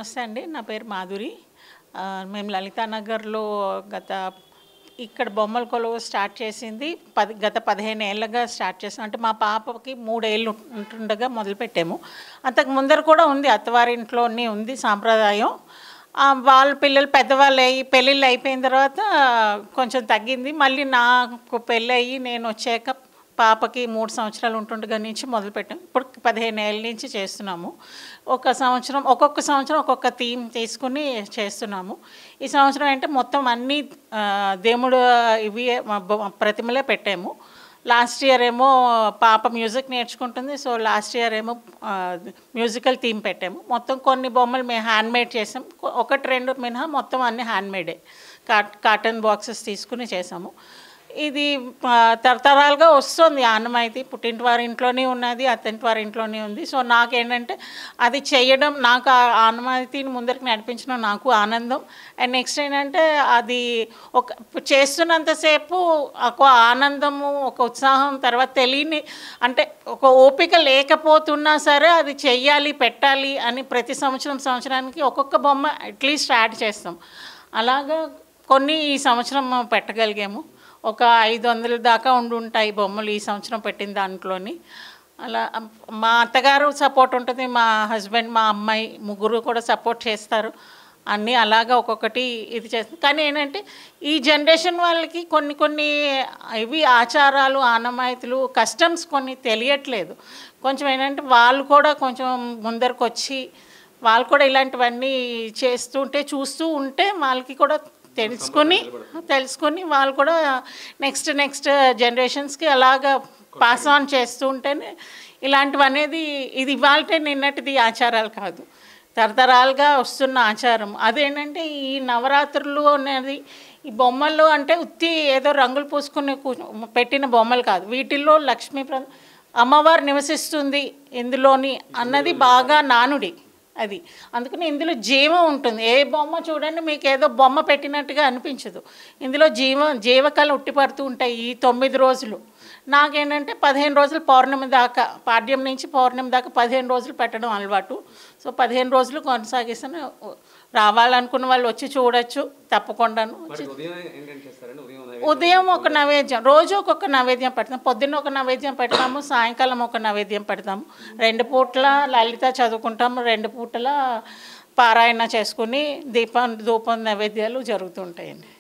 నమస్తే అండి. నా పేరు మాధురి. మేము లలితానగర్లో ఇక్కడ బొమ్మల కొలువు స్టార్ట్ చేసింది గత 15 ఏళ్ళగా స్టార్ట్ చేసాం. అంటే మా పాపకి 3 ఏళ్ళు ఉంటుండగా మొదలుపెట్టాము. అంతకు ముందర కూడా ఉంది, అత్తవారింట్లోనే ఉంది సాంప్రదాయం. వాళ్ళ పిల్లలు పెద్దవాళ్ళు అయ్యి పెళ్ళిళ్ళు అయిపోయిన తర్వాత కొంచెం తగ్గింది. మళ్ళీ నాకు పెళ్ళి నేను వచ్చాక పాపకి 3 సంవత్సరాలు ఉంటుండగా నుంచి మొదలుపెట్టాం. ఇప్పుడు 15 ఏళ్ళ నుంచి చేస్తున్నాము. ఒక్కొక్క సంవత్సరం ఒక్కొక్క థీమ్ తీసుకుని చేస్తున్నాము. ఈ సంవత్సరం అంటే మొత్తం అన్ని దేవుడు ఇవి ప్రతిమలే పెట్టాము. లాస్ట్ ఇయర్ ఏమో పాప మ్యూజిక్ నేర్చుకుంటుంది, సో లాస్ట్ ఇయర్ ఏమో మ్యూజికల్ థీమ్ పెట్టాము. మొత్తం కొన్ని బొమ్మలు మేము హ్యాండ్మేడ్ చేసాం. 1-2 మినహా మొత్తం అన్నీ హ్యాండ్మేడే. కాటన్ బాక్సెస్ తీసుకుని చేసాము. ఇది తరతరాలుగా వస్తుంది ఆనవాయితీ. పుట్టింటి వారి ఇంట్లోనే ఉన్నది, అత్తింటి వారి ఇంట్లోనే ఉంది. సో నాకేంటంటే అది చేయడం, నాకు ఆ ఆనవాయితీని ముందరికి నడిపించడం నాకు ఆనందం. అండ్ నెక్స్ట్ ఏంటంటే అది చేస్తున్నంతసేపు ఒక ఆనందము, ఒక ఉత్సాహం, తర్వాత తెలియని అంటే ఒక ఓపిక లేకపోతున్నా సరే అది చెయ్యాలి, పెట్టాలి అని ప్రతి సంవత్సరానికి ఒక్కొక్క బొమ్మ అట్లీస్ట్ యాడ్ చేస్తాం. అలాగా కొన్ని ఈ సంవత్సరం పెట్టగలిగాము. ఒక 500 దాకా ఉంటాయి బొమ్మలు ఈ సంవత్సరం పెట్టిన దాంట్లోని. అలా మా అత్తగారు సపోర్ట్ ఉంటుంది, మా హస్బెండ్, మా అమ్మాయి ముగ్గురు కూడా సపోర్ట్ చేస్తారు. అన్నీ అలాగా ఒక్కొక్కటి ఇది చేస్తుంది. కానీ ఏంటంటే ఈ జనరేషన్ వాళ్ళకి కొన్ని ఇవి ఆచారాలు, ఆనవాయితీలు, కస్టమ్స్ కొన్ని తెలియట్లేదు. కొంచెం ఏంటంటే వాళ్ళు కూడా కొంచెం ముందరకు వచ్చి వాళ్ళు కూడా ఇలాంటివన్నీ చూస్తూ ఉంటే వాళ్ళకి కూడా తెలుసుకొని వాళ్ళు కూడా నెక్స్ట్ జనరేషన్స్కి అలాగా పాస్ ఆన్ చేస్తూ ఉంటేనే ఇలాంటివి అనేది ఇది ఇవాళ నిన్నటిది ఆచారాలు కాదు, తరతరాలుగా వస్తున్న ఆచారం. అదేంటంటే ఈ నవరాత్రులు అనేది ఈ బొమ్మలు అంటే ఉత్తి ఏదో రంగులు పూసుకుని పెట్టిన బొమ్మలు కాదు. వీటిల్లో లక్ష్మీ అమ్మవారు నివసిస్తుంది ఇందులోని అన్నది బాగా నానుడి అది. అందుకని ఇందులో జీవం ఉంటుంది. ఏ బొమ్మ చూడండి మీకు ఏదో బొమ్మ పెట్టినట్టుగా అనిపించదు. ఇందులో జీవకళ ఉట్టిపడుతూ ఉంటాయి ఈ 9 రోజులు. నాకేంటంటే 15 రోజులు పౌర్ణమి దాకా, పాడ్యం నుంచి పౌర్ణమి దాకా 15 రోజులు పెట్టడం అలవాటు. సో 15 రోజులు కొనసాగిస్తాను. రావాలనుకున్న వాళ్ళు వచ్చి చూడొచ్చు తప్పకుండాను. ఉదయం ఒక నైవేద్యం, రోజు ఒక్కొక్క నైవేద్యం పెడతాం. పొద్దున్న ఒక నైవేద్యం పెడతాము, సాయంకాలం ఒక నైవేద్యం పెడతాము. 2 పూట్ల లలిత చదువుకుంటాము, 2 పూటల పారాయణ చేసుకుని ధూపం నైవేద్యాలు జరుగుతుంటాయండి.